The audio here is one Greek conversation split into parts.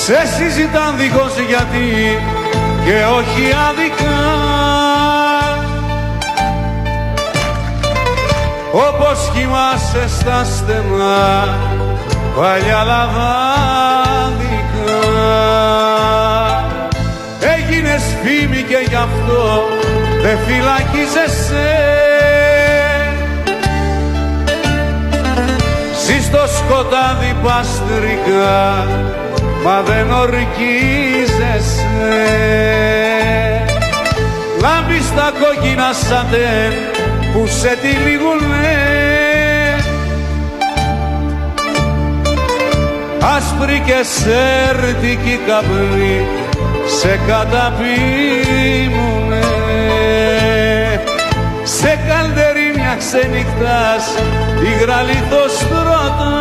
σε συζητάν δίχως γιατί και όχι άδικα, όπως κοιμάσαι στα στενά παλιά λαδάδικα. Έγινες φήμη και γι' αυτό δεν φυλακίζεσαι, σεις στο σκοτάδι παστρικά μα δεν ορκίζεσαι. Λάμπεις τα κόκκινα σατέν που σε τυλίγουνε, άσπρη και σέρτικη καπνή σε καταπίνουνε. Σε καλντερίνια ξενυχτάς υγρα λιθοστρώτα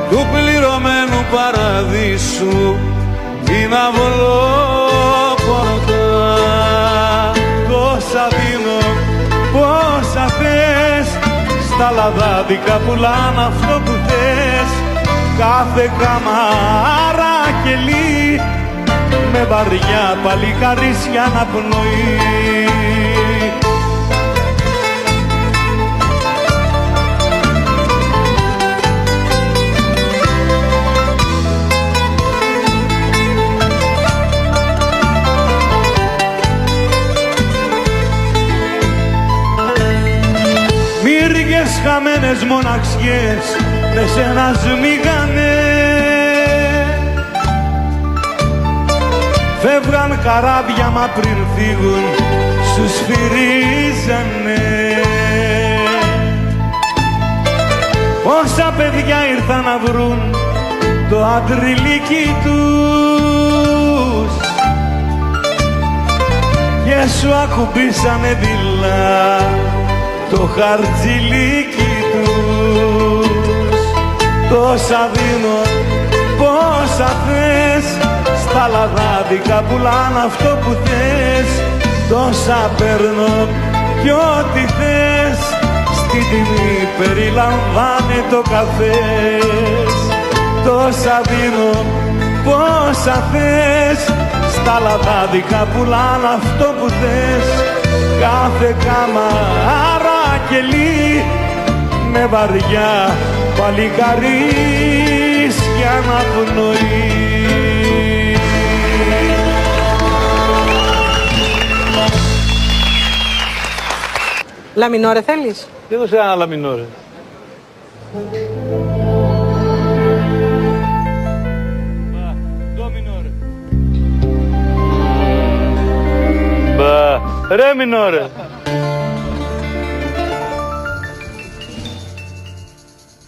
του πληρωμένου παραδείσου την αυλόπορτα. Τόσα δίνω, πόσα θες, στα λαδάδικα πουλάν αυτό που θες. Κάθε καμάρα κελί με βαριά παλικαρίσια να πνοεί. Μύριες χαμένες μοναξιές με σένα σμίγανε, φεύγαν καράβια μα πριν φύγουν σου σφυρίζανε. Πόσα παιδιά ήρθαν να βρουν το αντριλίκι τους και σου ακουμπήσανε δειλά το χαρτζιλίκι τους. Τόσα δίνω, πόσα θες, στα λαδάδικα πουλάν αυτό που θες. Τόσα παίρνω κι ό,τι θες, στη τιμή περιλαμβάνει το καφές. Τόσα δίνω, πόσα θες, στα λαδάδικα πουλάν αυτό που θες. Κάθε καμάρα κελί με βαριά παλικαρίσια να πνοεί. Λαμινόρε θέλεις? Τι έδωσε ένα λαμινόρε. Μπα, ρε μινόρε.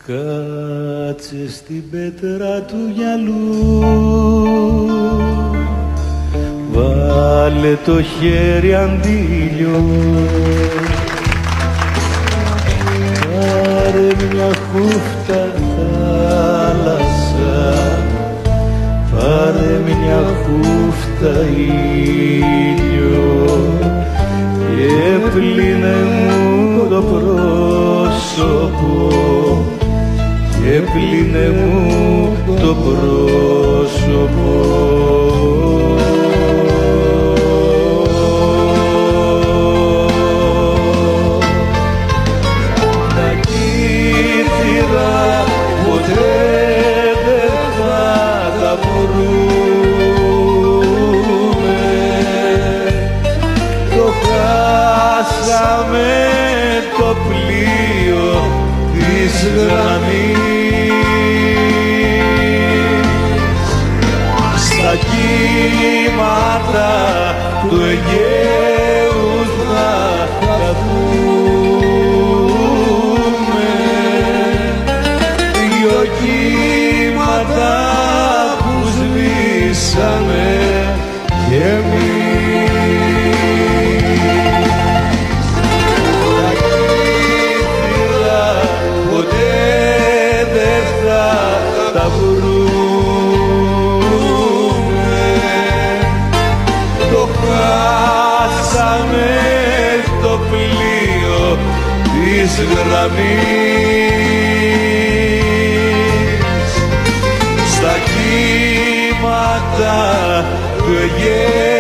Κάτσε στην πέτρα του γυαλού, βάλε το χέρι αντίλιο, πάρε μια χούφτα θάλασσα, πάρε μια χούφτα ήλιο και πλύνε μου το πρόσωπο, και πλύνε μου το πρόσωπο. Τα κύθυρα ποτέ δεν θα τα βρούμε, το χάσαμε το πλοίο της γραμμής. Στα κύματα του Αιγαίου θα χαθούμε, δυο κύματα που σβήσαμε κι εμείς. Τα κύθυρα ποτέ δεν θα τα βρούμε, το χάσαμε το πλοίο της γραμμής. στα κύματα του Αιγαίου.